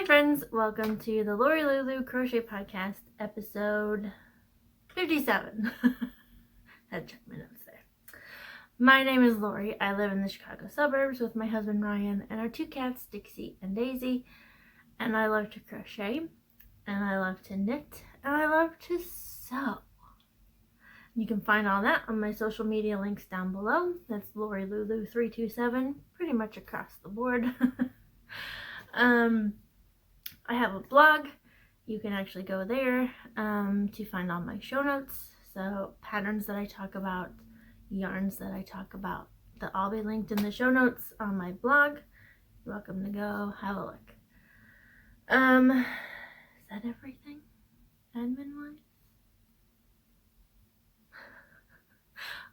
Hi friends, welcome to the Lori Lulu Crochet Podcast, episode 57. Had to check my notes there. My name is Lori. I live in the Chicago suburbs with my husband Ryan and our two cats, Dixie and Daisy. And I love to crochet, and I love to knit, and I love to sew. You can find all that on my social media links down below. That's Lori Lulu 327, pretty much across the board. I have a blog. You can actually go there to find all my show notes. So patterns that I talk about, yarns that I talk about, they'll all be linked in the show notes on my blog. You're welcome to go have a look. Is that everything? Admin-wise?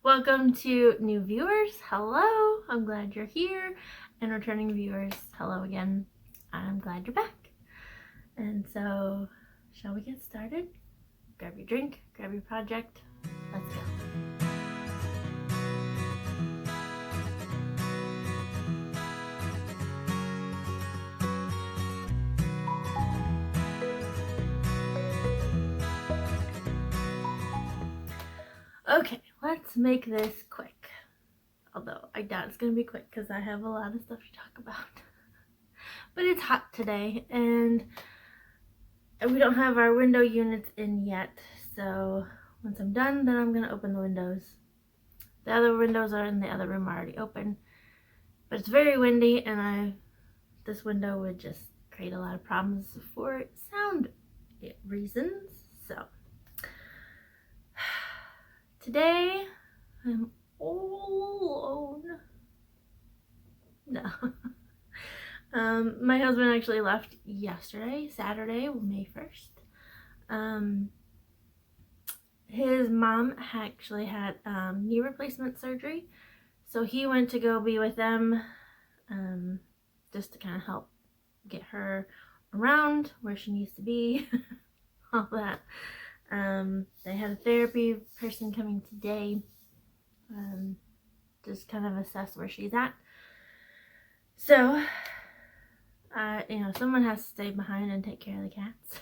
Welcome to new viewers. Hello. I'm glad you're here. And returning viewers, hello again. I'm glad you're back. And so, shall we get started? Grab your drink, grab your project. Let's go. Okay, let's make this quick. Although I doubt it's going to be quick because I have a lot of stuff to talk about. But it's hot today and we don't have our window units in yet. So once I'm done, then I'm going to open the windows. The other windows are in the other room already open. But it's very windy and this window would just create a lot of problems for sound reasons. So today I'm all alone. No. My husband actually left yesterday, Saturday, May 1st. His mom actually had knee replacement surgery, so he went to go be with them just to kind of help get her around where she needs to be, all that. They had a therapy person coming today, just kind of assess where she's at. So, someone has to stay behind and take care of the cats.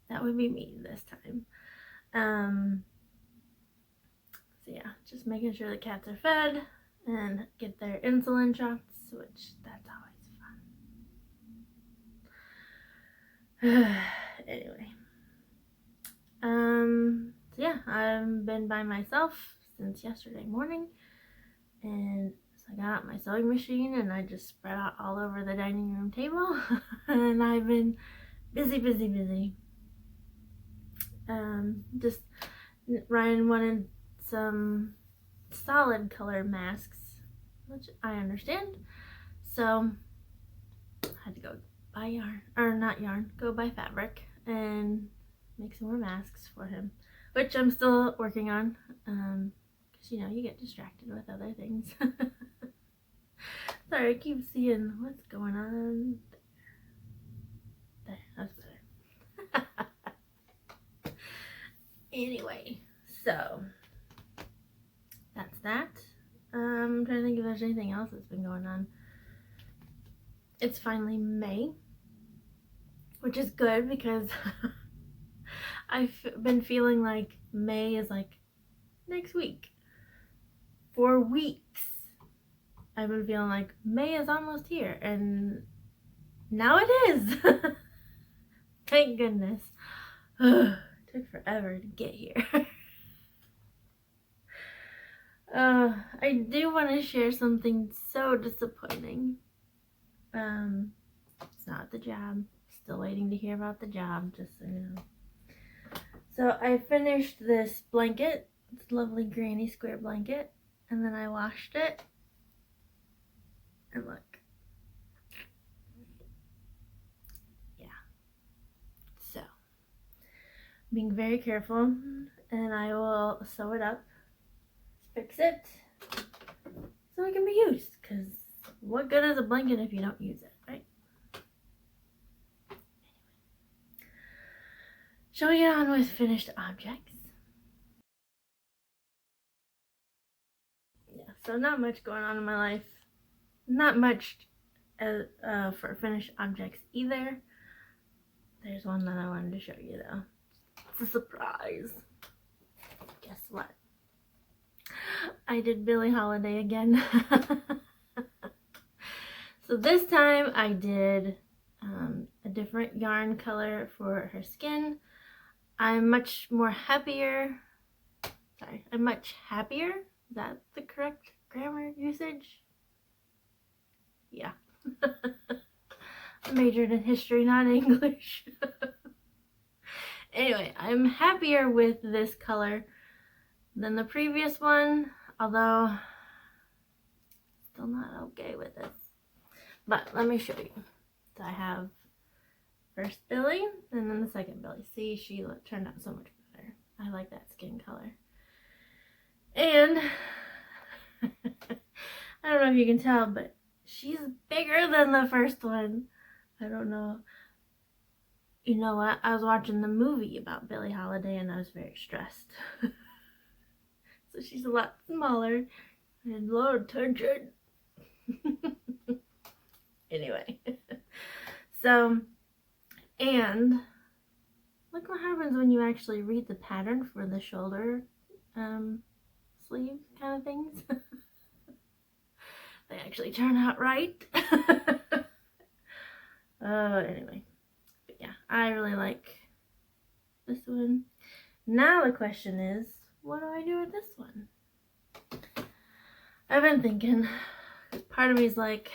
That would be me this time. So yeah, just making sure the cats are fed and get their insulin shots, which that's always fun. Anyway. So yeah, I've been by myself since yesterday morning, and so I got out my sewing machine and I just spread out all over the dining room table and I've been busy. Just Ryan wanted some solid color masks, which I understand, so I had to go buy yarn, or not yarn, go buy fabric and make some more masks for him, which I'm still working on, because you get distracted with other things. Sorry, I keep seeing what's going on there. That's better. Anyway, so that's that. I'm trying to think if there's anything else that's been going on. It's finally May, which is good because I've been feeling like May is like next week. For weeks, I've been feeling like May is almost here, and now it is. Thank goodness. Took forever to get here. I do want to share something so disappointing. It's not the job. Still waiting to hear about the job, just so you know. So I finished this blanket, this lovely granny square blanket, and then I washed it. And look. Yeah. So, being very careful, and I will sew it up, fix it, so it can be used, because what good is a blanket if you don't use it, right? Anyway. Shall we get on with finished objects? Yeah, so not much going on in my life. Not much for finished objects either. There's one that I wanted to show you though. It's a surprise. Guess what? I did Billie Holiday again. So this time I did a different yarn color for her skin. I'm much happier. Is that the correct grammar usage? Yeah. I majored in history, not English. Anyway, I'm happier with this color than the previous one, although still not okay with this. But let me show you. So I have first Billie and then the second Billie. See, she turned out so much better. I like that skin color. And I don't know if you can tell, but she's bigger than the first one. I don't know. You know what? I was watching the movie about Billie Holiday and I was very stressed. So she's a lot smaller and lower tension. Anyway. So, and look what happens when you actually read the pattern for the shoulder sleeve kind of things. They actually turn out right. Anyway. But yeah, I really like this one. Now the question is, what do I do with this one? I've been thinking, part of me is like,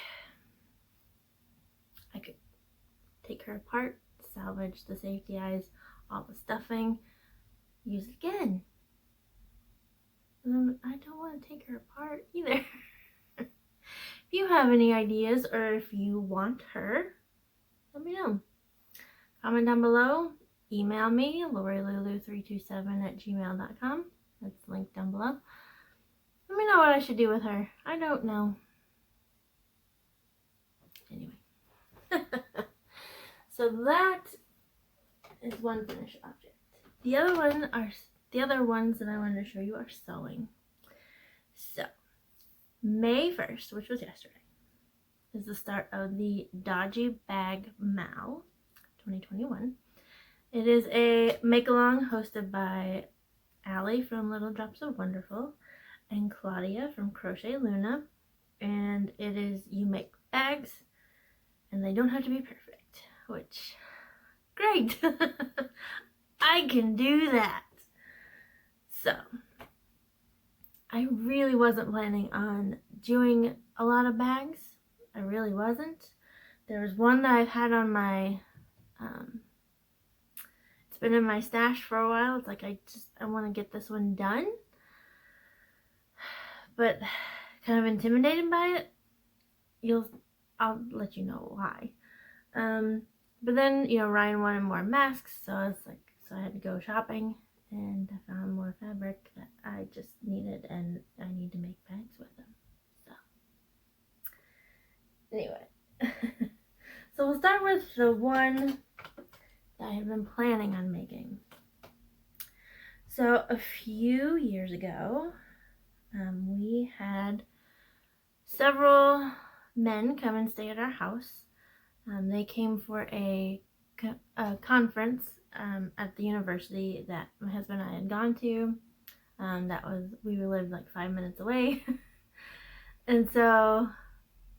I could take her apart, salvage the safety eyes, all the stuffing, use it again. I don't want to take her apart either. If you have any ideas or if you want her, let me know. Comment down below, email me, lorilulu327@gmail.com. That's linked down below. Let me know what I should do with her. I don't know. Anyway. So that is one finished object. The other ones that I wanted to show you are sewing. So May 1st, which was yesterday, is the start of the Dodgy Bag Mauve 2021. It is a make-along hosted by Allie from Little Drops of Wonderful and Claudia from Crochet Luna. And it is, you make bags and they don't have to be perfect, which, great. I can do that. So, I really wasn't planning on doing a lot of bags. I really wasn't. There was one that I've had on my, it's been in my stash for a while. It's like I want to get this one done. But kind of intimidated by it. I'll let you know why. But then, you know, Ryan wanted more masks, so I was like, so I had to go shopping and I found more fabric that I just needed, and I need to make bags with them. So anyway, so we'll start with the one that I have been planning on making. So a few years ago, we had several men come and stay at our house. They came for a conference at the university that my husband and I had gone to. We lived like 5 minutes away. And so,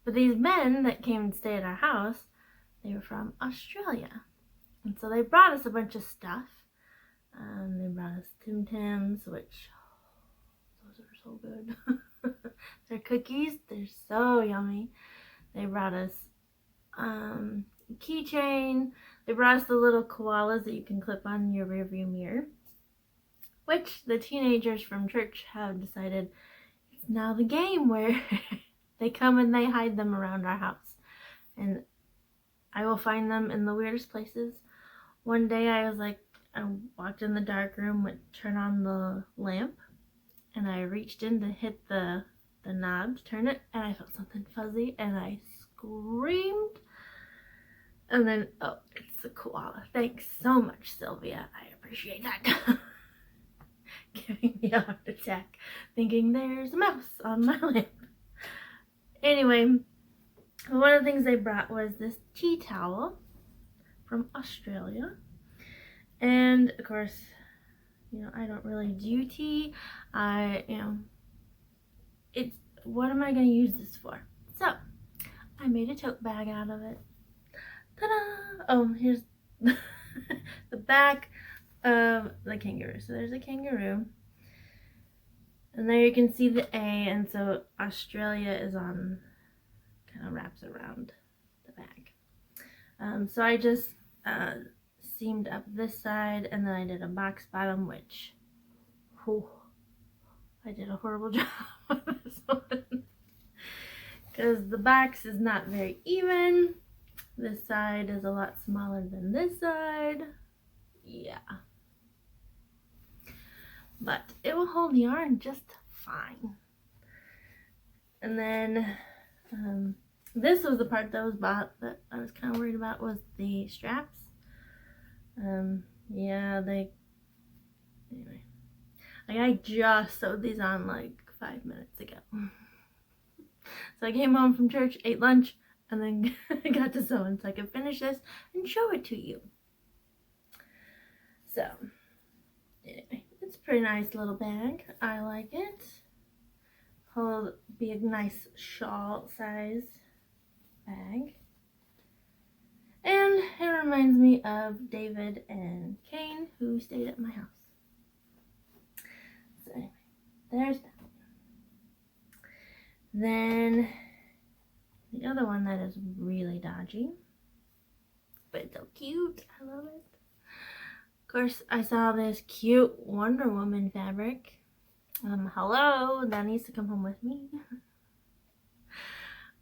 but these men that came and stayed at our house, they were from Australia. And so they brought us a bunch of stuff. They brought us Tim Tams, which, those are so good. They're cookies, they're so yummy. They brought us keychain. They brought us the little koalas that you can clip on your rearview mirror, which the teenagers from church have decided it's now the game where they come and they hide them around our house, and I will find them in the weirdest places. One day I walked in the dark room, would turn on the lamp, and I reached in to hit the knob to turn it, and I felt something fuzzy and I screamed. And then, oh, it's a koala. Thanks so much, Sylvia. I appreciate that. Giving me a heart attack, thinking there's a mouse on my lamp. Anyway, one of the things they brought was this tea towel from Australia. And of course, I don't really do tea. It's, what am I going to use this for? So, I made a tote bag out of it. Ta-da! Oh, here's the back of the kangaroo. So there's a kangaroo. And there you can see the A, and so Australia is on, kind of wraps around the bag. So I just seamed up this side, and then I did a box bottom, which, I did a horrible job on this one. Because the box is not very even. This side is a lot smaller than this side. Yeah. But it will hold the yarn just fine. And then this was the part that was bought that I was kind of worried about, was the straps. Yeah, anyway. Like, I just sewed these on like 5 minutes ago. So I came home from church, ate lunch, and then I got to sewing so I could finish this and show it to you. So, anyway, it's a pretty nice little bag. I like it. It'll be a nice shawl size bag. And it reminds me of David and Kane, who stayed at my house. So anyway, there's that. Then the other one that is really dodgy, but it's so cute. I love it. Of course, I saw this cute Wonder Woman fabric. Hello, that needs to come home with me.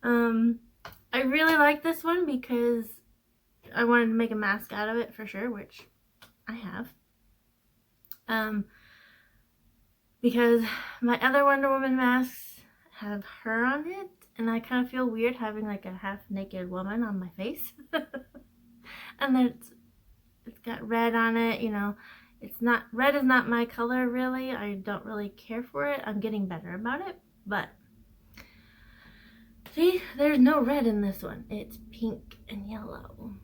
I really like this one because I wanted to make a mask out of it for sure, which I have. Because my other Wonder Woman masks have her on it, and I kind of feel weird having like a half naked woman on my face. And then it's got red on it, red is not my color really. I don't really care for it. I'm getting better about it, but see, there's no red in this one. It's pink and yellow,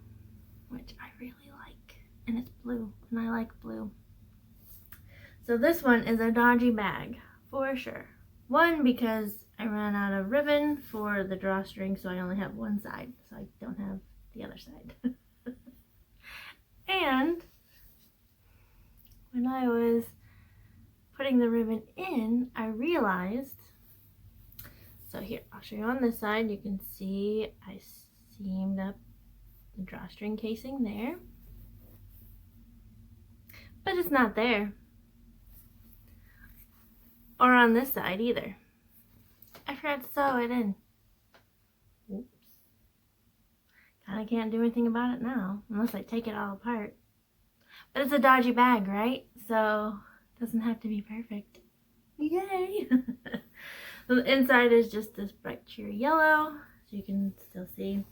which I really like, and it's blue, and I like blue. So this one is a dodgy bag for sure. One, because I ran out of ribbon for the drawstring, so I only have one side, so I don't have the other side. And when I was putting the ribbon in, I realized, so here, I'll show you on this side. You can see I seamed up the drawstring casing there, but it's not there. Or on this side either. I forgot to sew it in. Oops. Kinda can't do anything about it now, unless I take it all apart. But it's a dodgy bag, right? So it doesn't have to be perfect. Yay! So the inside is just this bright cheery yellow, so you can still see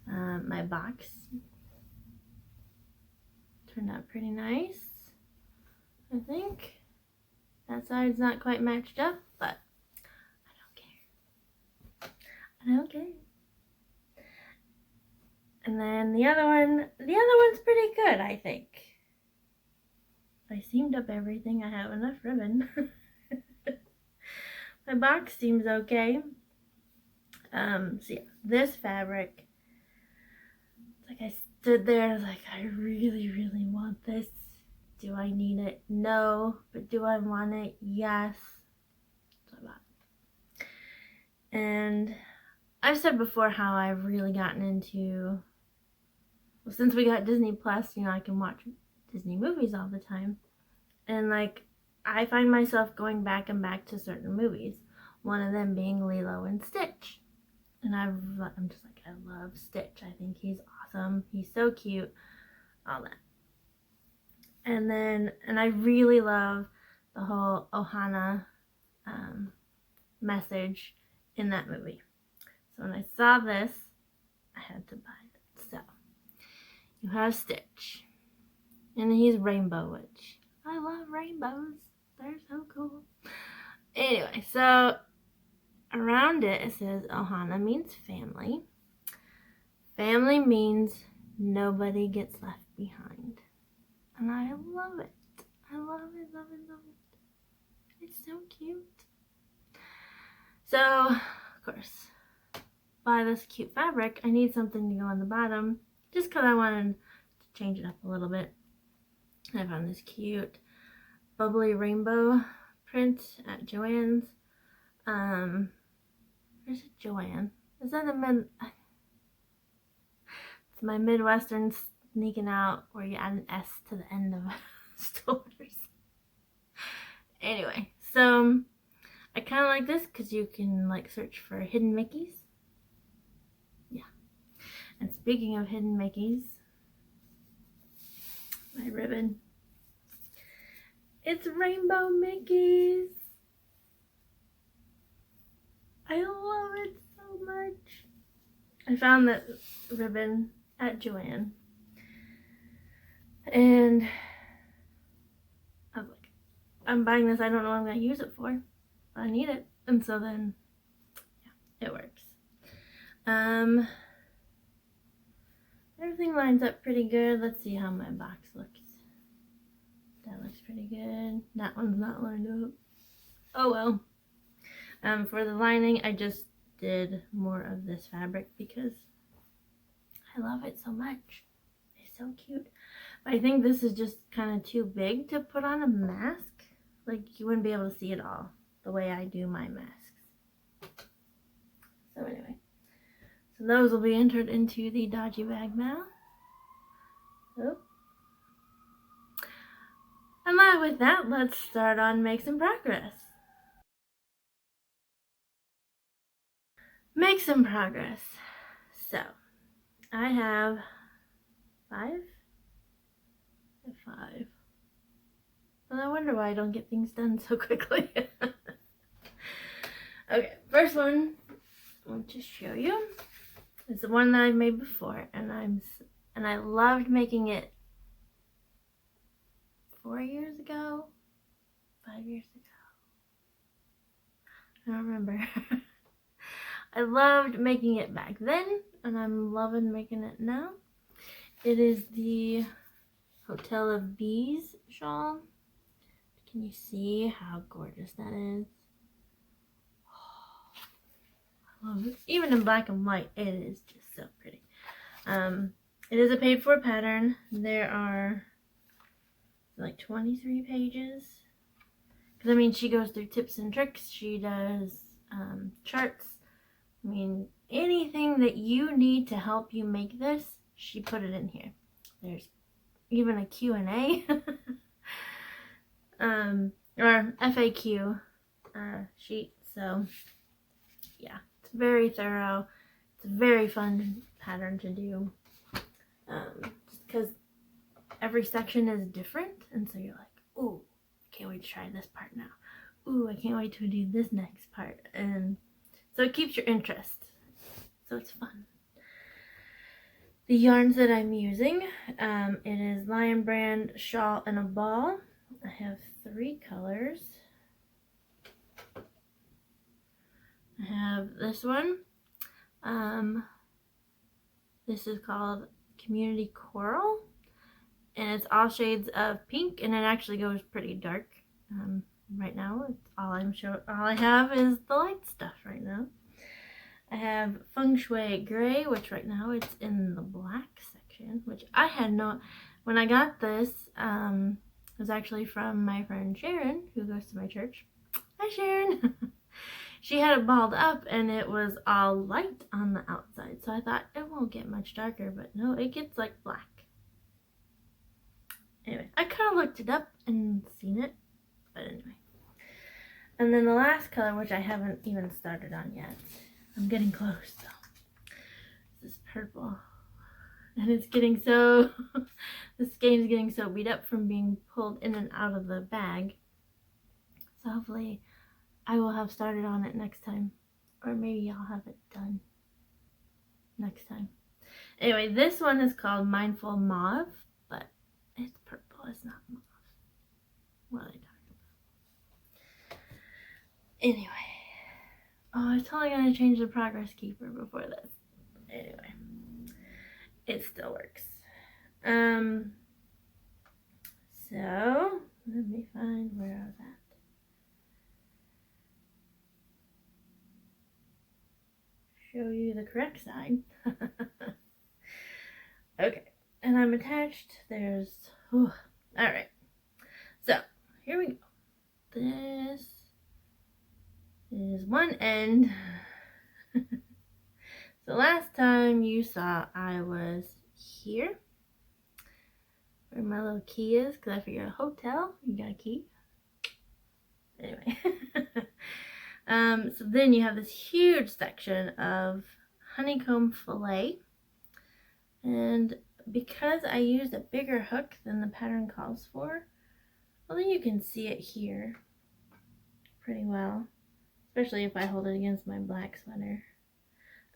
my box. Turned out pretty nice, I think. That side's not quite matched up, but I don't care. And then the other one's pretty good, I think. I seamed up everything. I have enough ribbon. My box seems okay. So yeah, this fabric, like I stood there, I was like, I really, really want this. Do I need it? No. But do I want it? Yes. So I bought it. And I've said before how I've really gotten into, well, since we got Disney Plus, I can watch Disney movies all the time. And like, I find myself going back and back to certain movies. One of them being Lilo and Stitch. And I'm just like, I love Stitch. I think he's awesome. He's so cute. All that. And I really love the whole Ohana message in that movie. So when I saw this, I had to buy it. So you have Stitch, and he's rainbow, which I love rainbows. They're so cool. Anyway, so around it says Ohana means family. Family means nobody gets left behind. And I love it. I love it, love it, love it. It's so cute. So, of course, by this cute fabric, I need something to go on the bottom just because I wanted to change it up a little bit. And I found this cute bubbly rainbow print at Joann's. Where's it, Joann? Is that it's my Midwestern sneaking out where you add an S to the end of stores. Anyway, so I kind of like this because you can like search for hidden Mickeys. Yeah. And speaking of hidden Mickeys, my ribbon. It's Rainbow Mickeys. I love it so much. I found that ribbon at Joann. And I was like, I'm buying this. I don't know what I'm going to use it for. But I need it. And so then, yeah, it works. Everything lines up pretty good. Let's see how my box looks. That looks pretty good. That one's not lined up. Oh well. For the lining, I just did more of this fabric because I love it so much. It's so cute. But I think this is just kind of too big to put on a mask. Like, you wouldn't be able to see it all the way I do my masks. So anyway. So those will be entered into the dodgy bag now. Oh. And with that, let's start on Make Some Progress. Make some progress. So, I have 5. Well, I wonder why I don't get things done so quickly. Okay, first one I want to show you. It's the one that I've made before, and I loved making it 4 years ago, 5 years ago. I don't remember. I loved making it back then, and I'm loving making it now. It is the Hotel of Bees shawl. Can you see how gorgeous that is? Oh, I love it. Even in black and white, it is just so pretty. It is a paid for pattern. There are like 23 pages. Because, I mean, she goes through tips and tricks. She does charts. I mean, anything that you need to help you make this, she put it in here. There's even a Q&A or FAQ sheet. So yeah, it's very thorough. It's a very fun pattern to do, just because every section is different, and so you're like, ooh, I can't wait to try this part now. Ooh, I can't wait to do this next part. And so it keeps your interest. So it's fun. The yarns that I'm using, it is Lion Brand Shawl and a Ball. I have 3 colors. I have this one. This is called Community Coral. And it's all shades of pink, and it actually goes pretty dark. Right now, it's all I have is the light stuff right now. I have Feng Shui Gray, which right now it's in the black section, which I had no... When I got this, it was actually from my friend Sharon, who goes to my church. Hi, Sharon! She had it balled up, and it was all light on the outside, so I thought it won't get much darker, but no, it gets like black. Anyway, I kind of looked it up and seen it, but anyway. And then the last color, which I haven't even started on yet. I'm getting close though. This is purple. And it's getting so, the skein is getting so beat up from being pulled in and out of the bag. So hopefully I will have started on it next time. Or maybe I'll have it done next time. Anyway, this one is called Mindful Mauve, but it's purple, it's not mauve. What are they talking about? Anyway. Oh, I was totally gonna change the progress keeper before this. Anyway, it still works. So let me find where I was at. Show you the correct side. Okay, and I'm attached. There's, all right. So here we go. This is one end. So last time you saw I was here where my little key is, because I figured a hotel, you got a key. Anyway. So then you have this huge section of honeycomb fillet, and because I used a bigger hook than the pattern calls for, well, then you can see it here pretty well, especially if I hold it against my black sweater.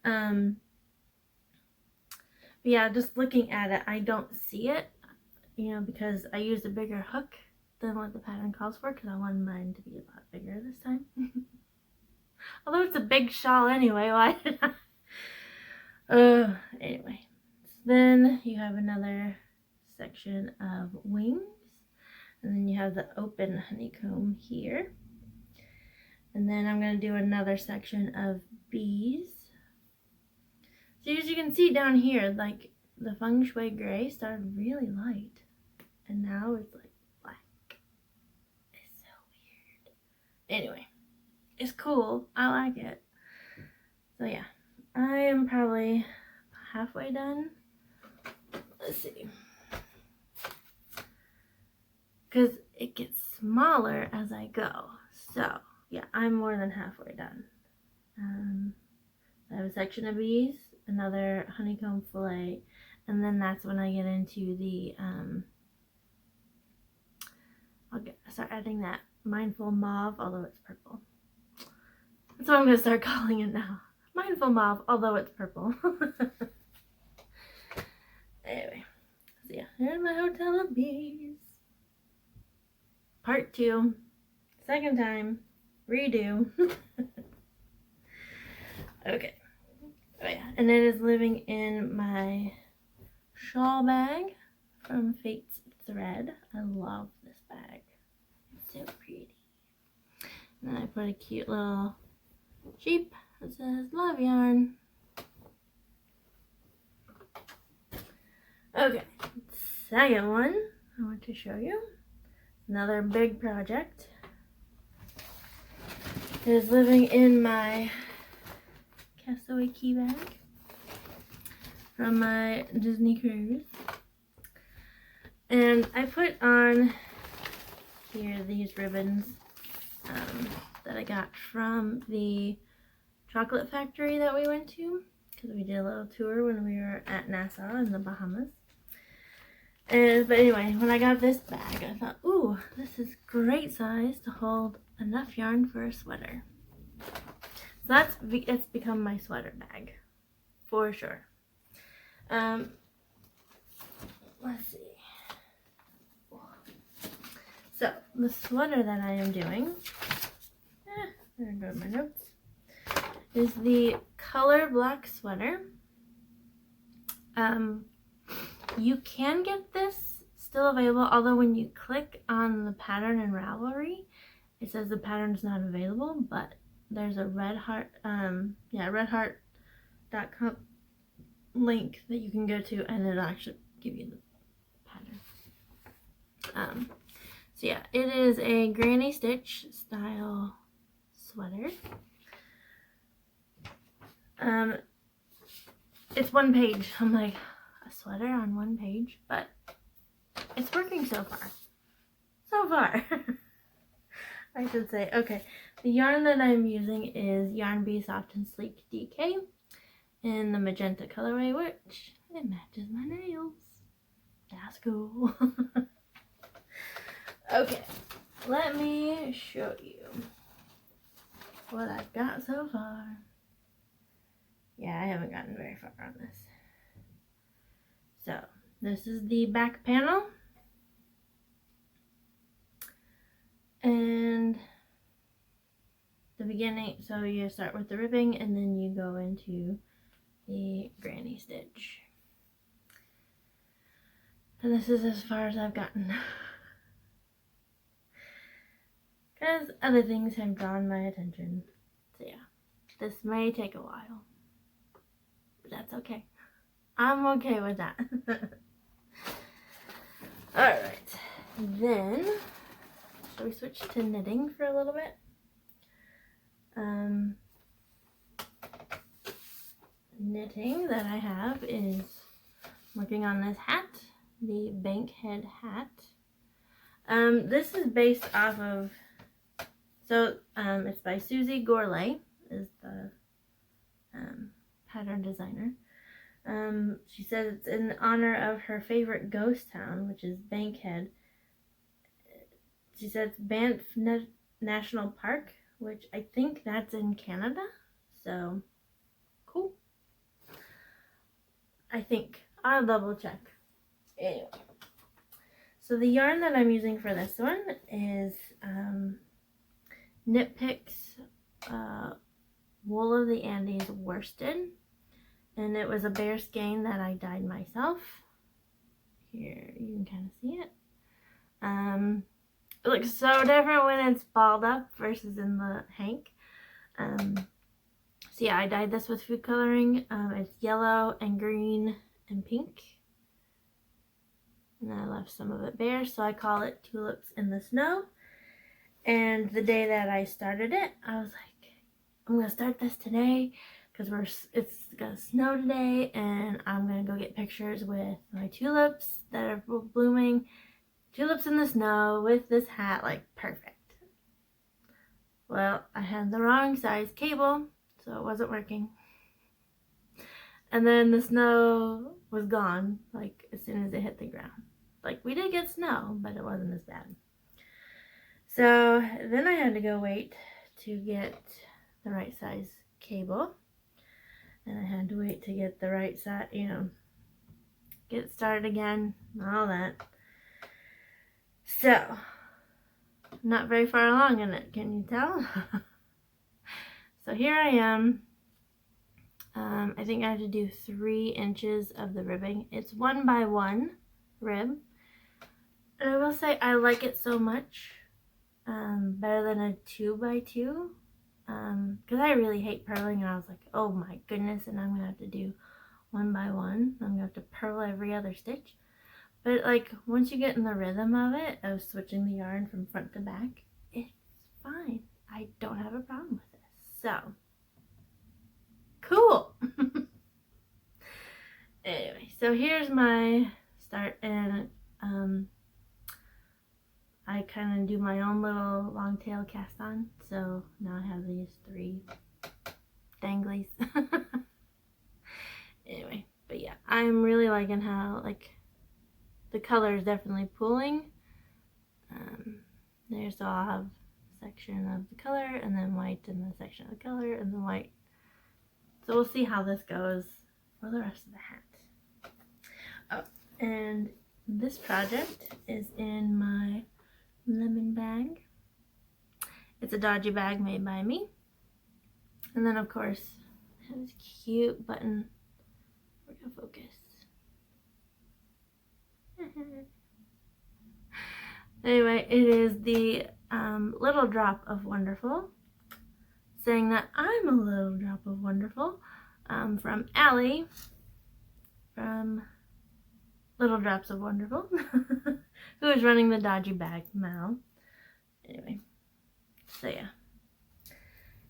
But yeah, just looking at it, I don't see it, you know, because I used a bigger hook than what the pattern calls for, because I wanted mine to be a lot bigger this time. Although it's a big shawl anyway, why did I? Anyway, so then you have another section of wings, and then you have the open honeycomb here. And then I'm going to do another section of bees. So as you can see down here, like the feng shui gray started really light, and now it's like black. It's so weird. Anyway, it's cool. I like it. So yeah, I am probably halfway done. Let's see. Because it gets smaller as I go. So yeah, I'm more than halfway done. I have a section of bees, another honeycomb fillet, and then that's when I get into the, I'll start adding that mindful mauve, although it's purple. That's what I'm going to start calling it now. Mindful mauve, although it's purple. Anyway, so yeah, here's my hotel of bees. Part 2, second time, redo. Okay. Oh yeah, and it is living in my shawl bag from Fate's Thread. I love this bag. It's so pretty. And then I put a cute little sheep that says love yarn. Okay, second one I want to show you. Another big project. It is living in my castaway key bag from my Disney cruise, and I put on here these ribbons that I got from the chocolate factory that we went to, because we did a little tour when we were at Nassau in the Bahamas. But anyway, when I got this bag, I thought, ooh, this is great size to hold enough yarn for a sweater. So it's become my sweater bag, for sure. Let's see. So, the sweater that I am doing, there go my notes, is the color black sweater. You can get this still available, although when you click on the pattern in Ravelry, it says the pattern is not available, but there's a redheart.com link that you can go to, and it'll actually give you the pattern. So yeah, it is a granny stitch style sweater. It's one page. I'm like, a sweater on one page, but it's working so far. So far. I should say. Okay, the yarn that I'm using is Yarn Bee Soft and Sleek DK in the magenta colorway, which it matches my nails. That's cool. Okay, let me show you what I've got so far. Yeah, I haven't gotten very far on this. So, this is the back panel. And the beginning, so you start with the ribbing and then you go into the granny stitch. And this is as far as I've gotten. Because other things have drawn my attention. So yeah, this may take a while. But that's okay. I'm okay with that. Alright, then, shall we switch to knitting for a little bit? Knitting that I have is working on this hat, the Bankhead hat. This is based off of, it's by Susie Gourlay, is the pattern designer. She says it's in honor of her favorite ghost town, which is Bankhead. She said it's Banff National Park, which I think that's in Canada. So, cool. I think. I'll double check. Anyway. So the yarn that I'm using for this one is Knit Picks Wool of the Andes worsted. And it was a bear skein that I dyed myself. Here, you can kind of see it. It looks so different when it's balled up versus in the hank. So yeah, I dyed this with food coloring. It's yellow and green and pink. And I left some of it bare, so I call it Tulips in the Snow. And the day that I started it, I was like, I'm going to start this today because it's going to snow today, and I'm going to go get pictures with my tulips that are blooming. Tulips in the snow with this hat, like perfect. Well, I had the wrong size cable, so it wasn't working. And then the snow was gone, like as soon as it hit the ground. Like, we did get snow, but it wasn't as bad. So then I had to go wait to get the right size cable. And I had to wait to get the right size, get started again, and all that. So, not very far along in it, can you tell? So here I am. I think I have to do 3 inches of the ribbing. It's 1 by 1 rib. And I will say I like it so much. Better than a 2 by 2. Because I really hate purling, and I was like, oh my goodness, and I'm going to have to do 1 by 1. I'm going to have to purl every other stitch. But like, once you get in the rhythm of it, of switching the yarn from front to back, it's fine. I don't have a problem with this. So, cool. Anyway, so here's my start, and I kind of do my own little long tail cast on. So now I have these 3 danglies. Anyway, but yeah, I'm really liking how, like, the color is definitely pooling. There, so I'll have a section of the color, and then white, and then a section of the color, and then white. So we'll see how this goes for the rest of the hat. Oh, and this project is in my lemon bag. It's a dodgy bag made by me. And then, of course, it has this cute button. We're gonna focus. Anyway, it is the Little Drop of Wonderful, saying that I'm a little drop of wonderful, from Allie, from Little Drops of Wonderful, who is running the dodgy bag now. Anyway, so yeah,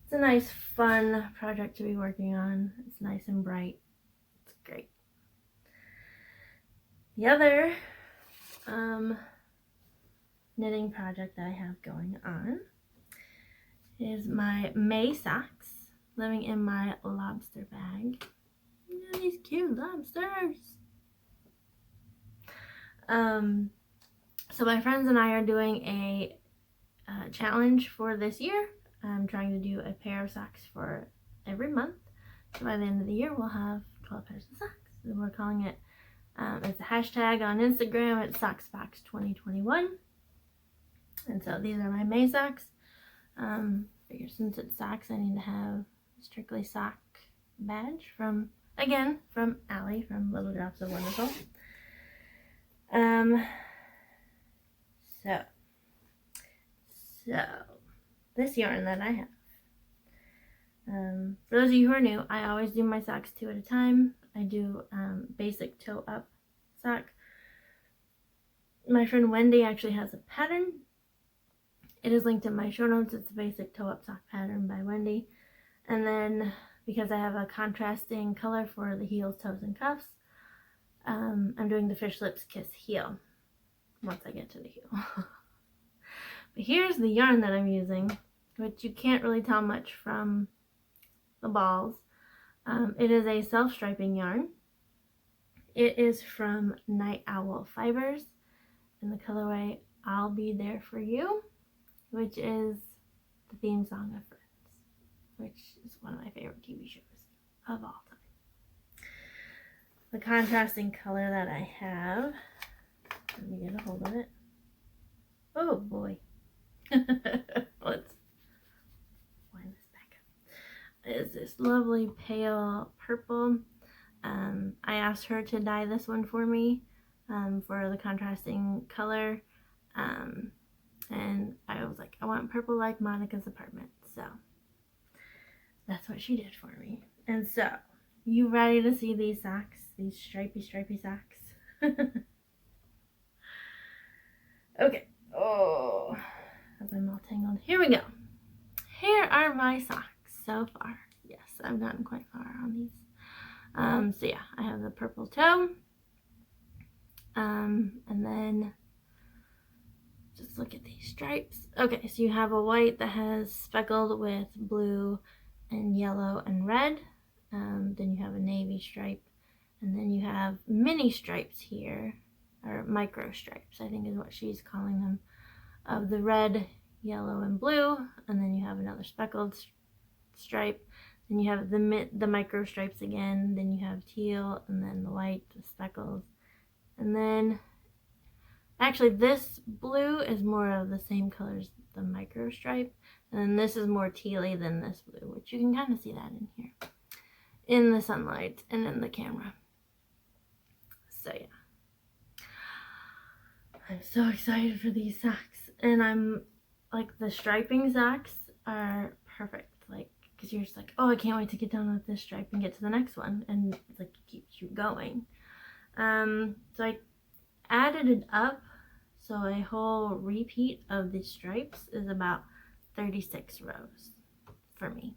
it's a nice, fun project to be working on. It's nice and bright. It's great. The other knitting project that I have going on is my May socks, living in my lobster bag. Look at these cute lobsters. So my friends and I are doing a challenge for this year. I'm trying to do a pair of socks for every month. So by the end of the year, we'll have 12 pairs of socks. And we're calling it, it's a hashtag on Instagram, it's SocksBox2021. And so these are my May socks. figured since it's socks, I need to have Strictly Sock badge from Allie from Little Drops of Wonderful. So this yarn that I have. For those of you who are new, I always do my socks 2 at a time. I do basic toe up sock. My friend Wendy actually has a pattern. It is linked in my show notes. It's a basic toe up sock pattern by Wendy. And then because I have a contrasting color for the heels, toes, and cuffs, I'm doing the Fish Lips Kiss heel once I get to the heel. But here's the yarn that I'm using, which you can't really tell much from the balls. It is a self-striping yarn. It is from Night Owl Fibers in the colorway I'll Be There For You, which is the theme song of Friends, which is one of my favorite TV shows of all time. The contrasting color that I have, let me get a hold of it. Oh boy. Let's wind this back up. Is this lovely pale purple. I asked her to dye this one for me for the contrasting color. And I was like, I want purple like Monica's apartment. So that's what she did for me. And so, you ready to see these socks? These stripy socks? Okay. Oh, as I'm all tangled. Here we go. Here are my socks so far. Yes, I've gotten quite far on these. So yeah, I have the purple toe. And then just look at these stripes. Okay, so you have a white that has speckled with blue and yellow and red. Then you have a navy stripe. And then you have mini stripes here, or micro stripes, I think is what she's calling them, of the red, yellow, and blue. And then you have another speckled stripe. Then you have the micro stripes again. Then you have teal, and then the white, the speckles. And then, actually this blue is more of the same color as the micro stripe. And then this is more tealy than this blue, which you can kind of see that in here, in the sunlight and in the camera. So yeah, I'm so excited for these socks, and I'm like, the striping socks are perfect, like, because you're just like, oh, I can't wait to get done with this stripe and get to the next one, and it's like, it keeps you going. So I added it up, so a whole repeat of the stripes is about 36 rows for me.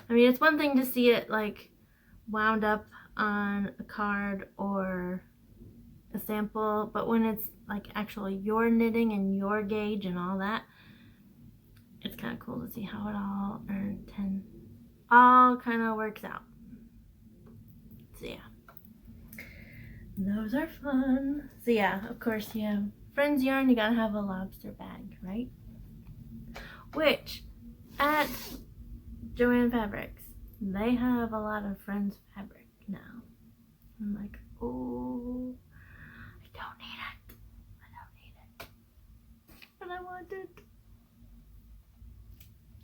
I mean, it's one thing to see it like wound up on a card or a sample, but when it's like actually your knitting and your gauge and all that, it's kind of cool to see how it all kind of works out. So yeah, those are fun. So yeah, of course you have Friends yarn, you gotta have a lobster bag, right? Which at Joann Fabrics, they have a lot of Friends fabric now. I'm like, oh, I don't need it, but I want it.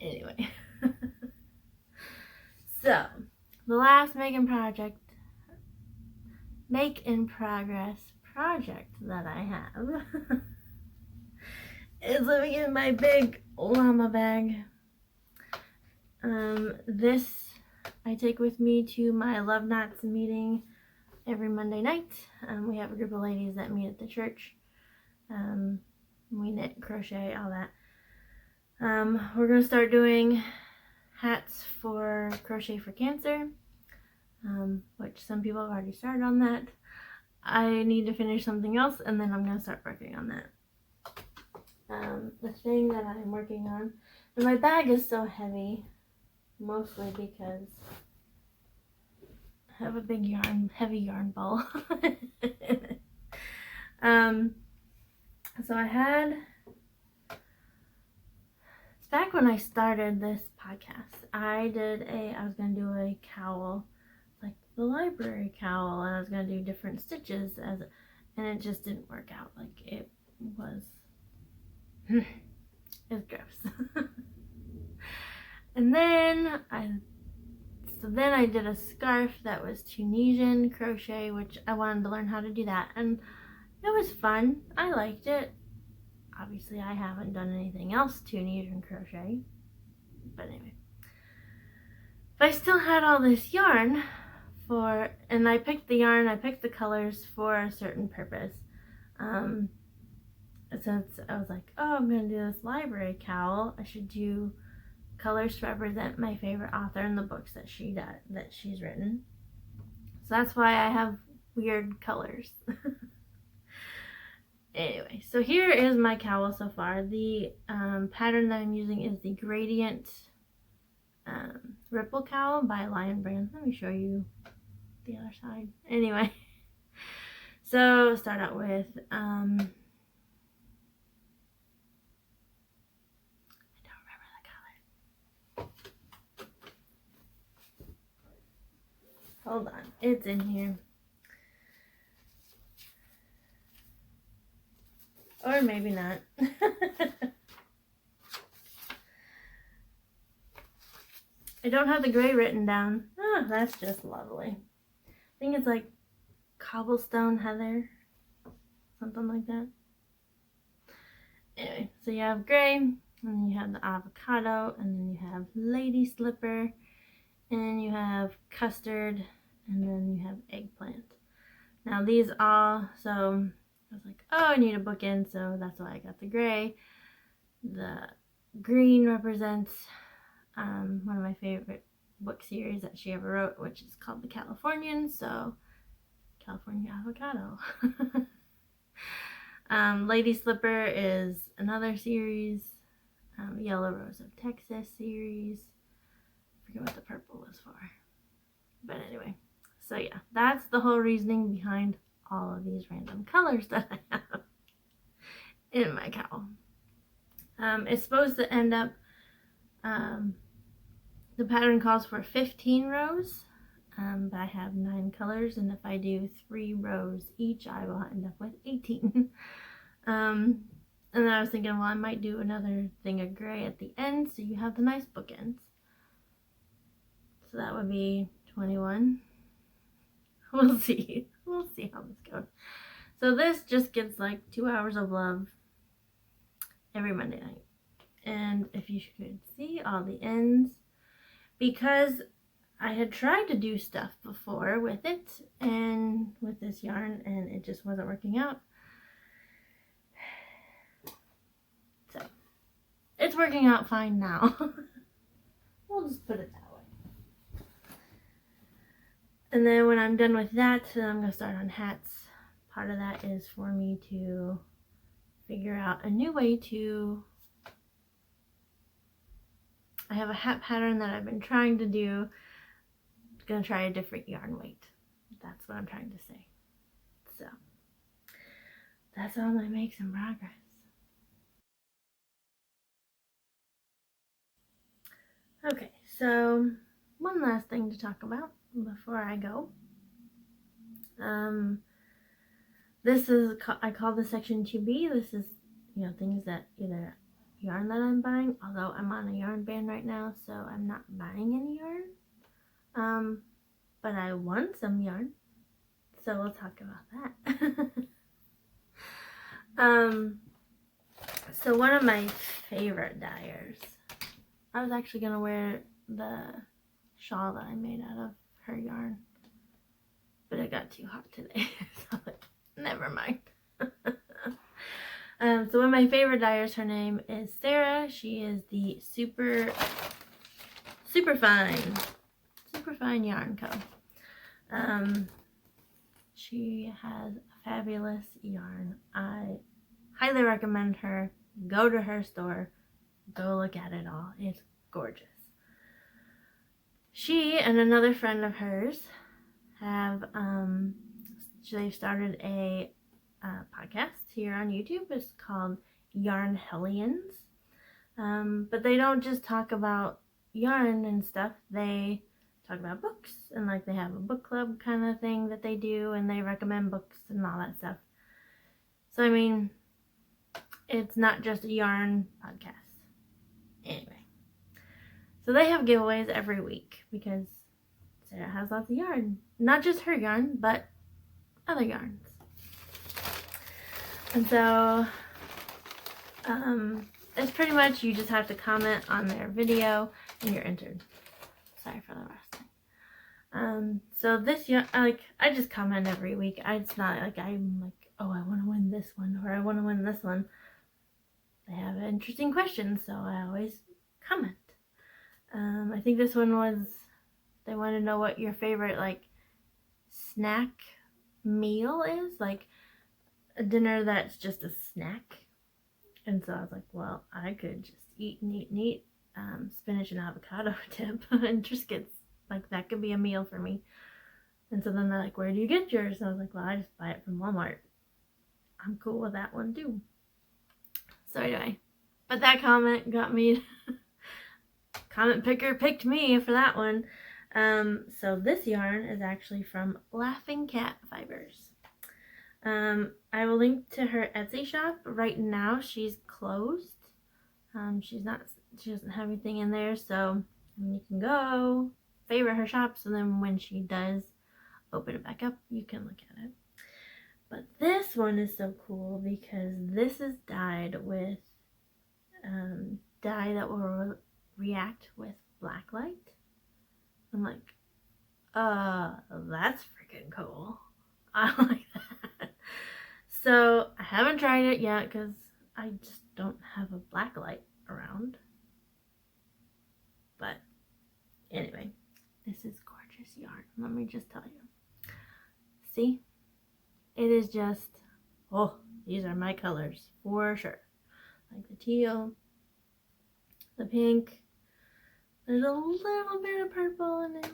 Anyway, so the last make in progress project that I have is living in my big llama bag. This I take with me to my Love Knots meeting every Monday night. We have a group of ladies that meet at the church. We knit, crochet, all that. We're going to start doing hats for Crochet for Cancer, which some people have already started on that. I need to finish something else, and then I'm going to start working on that. The thing that I'm working on, and my bag is so heavy, mostly because I have a big heavy yarn ball. So it's back when I started this podcast, I was going to do a cowl, like the library cowl, and I was going to do different stitches and it just didn't work out. Like, it was gross. And then I did a scarf that was Tunisian crochet, which I wanted to learn how to do that, and it was fun. I liked it. Obviously, I haven't done anything else Tunisian crochet, but anyway. But I still had all this yarn and I picked the colors for a certain purpose. Since I was like, oh, I'm gonna do this library cowl, I should do colors to represent my favorite author and the books that she's written. So that's why I have weird colors. Anyway, so here is my cowl so far. The pattern that I'm using is the Gradient Ripple Cowl by Lion Brand. Let me show you the other side. Anyway, so start out with I don't remember the color. Hold on, it's in here. Or maybe not. I don't have the gray written down. Oh, that's just lovely. I think it's like cobblestone heather. Something like that. Anyway, so you have gray, and then you have the avocado, and then you have lady slipper, and you have custard, and then you have eggplant. Now these all, so I was like, oh, I need a bookend, so that's why I got the gray. The green represents one of my favorite book series that she ever wrote, which is called The Californian, so California avocado. Lady Slipper is another series. Yellow Rose of Texas series. I forget what the purple was for. But anyway, so yeah, that's the whole reasoning behind all of these random colors that I have in my cowl. It's supposed to end up, the pattern calls for 15 rows, but I have 9 colors, and if I do 3 rows each, I will end up with 18. And then I was thinking, well, I might do another thing of gray at the end, so you have the nice bookends. So that would be 21. We'll see. We'll see how this goes. So this just gets like 2 hours of love every Monday night. And if you could see all the ends, because I had tried to do stuff before with it and with this yarn, and it just wasn't working out. So it's working out fine now. We'll just put it that way. And then when I'm done with that, I'm going to start on hats. Part of that is for me to figure out a new way to... I have a hat pattern that I've been trying to do. I'm going to try a different yarn weight. That's what I'm trying to say. So that's how I'm going to make some progress. Okay, so one last thing to talk about before I go. This is, I call this section 2B. This is, things that either yarn that I'm buying, although I'm on a yarn ban right now, so I'm not buying any yarn. But I want some yarn, so we'll talk about that. So one of my favorite dyers, I was actually gonna wear the shawl that I made out of her yarn, but it got too hot today, so never mind. So one of my favorite dyers, her name is Sarah. She is the super fine yarn co. She has a fabulous yarn. I highly recommend her. Go to her store. Go look at it all. It's gorgeous. She and another friend of hers have they've started a podcast here on YouTube. It's called Yarn Hellions. But they don't just talk about yarn and stuff. They talk about books, and like they have a book club kind of thing that they do, and they recommend books and all that stuff. So I mean, it's not just a yarn podcast. Anyway, So they have giveaways every week because Sarah has lots of yarn. Not just her yarn, but other yarns. And so it's pretty much you just have to comment on their video and you're entered. Sorry for the rustling. So this year, like, I just comment every week. It's not like I'm like, oh, I want to win this one or I want to win this one. They have interesting questions, so I always comment. I think this one was, they want to know what your favorite, like, snack meal is. Like, a dinner that's just a snack. And so I was like, well, I could just eat and eat and eat spinach and avocado dip and Triscuits. Like, that could be a meal for me. And so then they're like, where do you get yours? And I was like, well, I just buy it from Walmart. I'm cool with that one too. So anyway, but that comment got me, comment picker picked me for that one. So this yarn is actually from Laughing Cat Fibers. I will link to her Etsy shop. Right now she's closed. She doesn't have anything in there, so you can go favorite her shop, so then when she does open it back up, you can look at it. But this one is so cool because this is dyed with dye that will react with black light. I'm like, that's freaking cool. I like that. So I haven't tried it yet because I just don't have a black light around. But anyway, this is gorgeous yarn. Let me just tell you. See? It is just, oh, these are my colors for sure. Like the teal, the pink. There's a little bit of purple in it.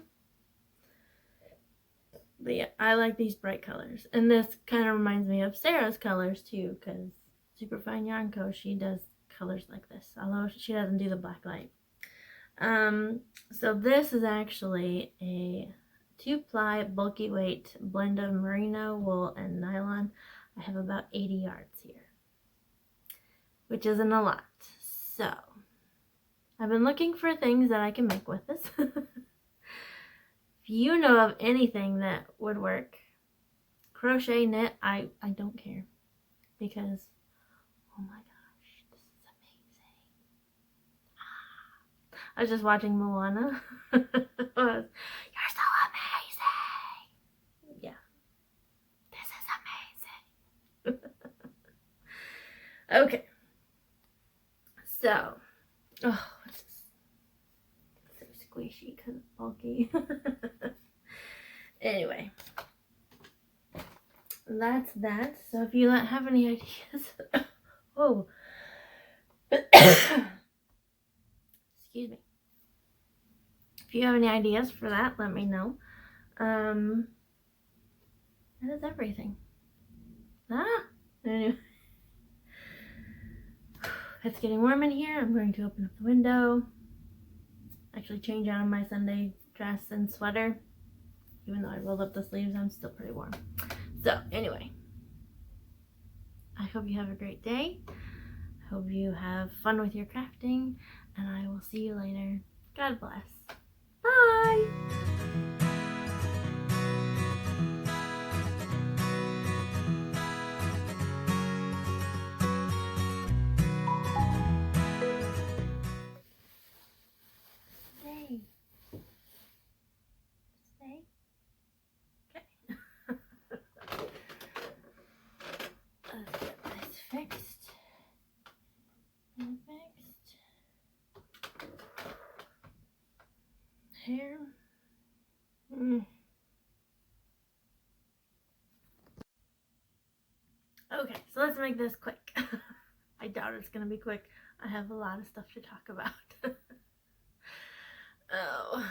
But yeah, I like these bright colors. And this kind of reminds me of Sarah's colors too, because Superfine Yarn Co., she does colors like this, although she doesn't do the black light. So this is actually a 2-ply bulky weight blend of merino, wool, and nylon. I have about 80 yards here, which isn't a lot. So I've been looking for things that I can make with this. If you know of anything that would work, crochet, knit, I don't care, because oh my gosh, this is amazing. I was just watching Moana. You're so amazing. Yeah, this is amazing. Okay, so it's so squishy because it's bulky. Anyway, that's that. So if you don't have any ideas, oh, excuse me. If you have any ideas for that, let me know. That is everything. Anyway. It's getting warm in here. I'm going to open up the window. Actually change out of my Sunday dress and sweater. Even though I rolled up the sleeves, I'm still pretty warm. So anyway, I hope you have a great day. I hope you have fun with your crafting, and I will see you later. God bless. Bye! Stay. Stay. Okay. Let's get this fixed. And fixed. Hair. Okay, so let's make this quick. I doubt it's gonna be quick. I have a lot of stuff to talk about. Oh.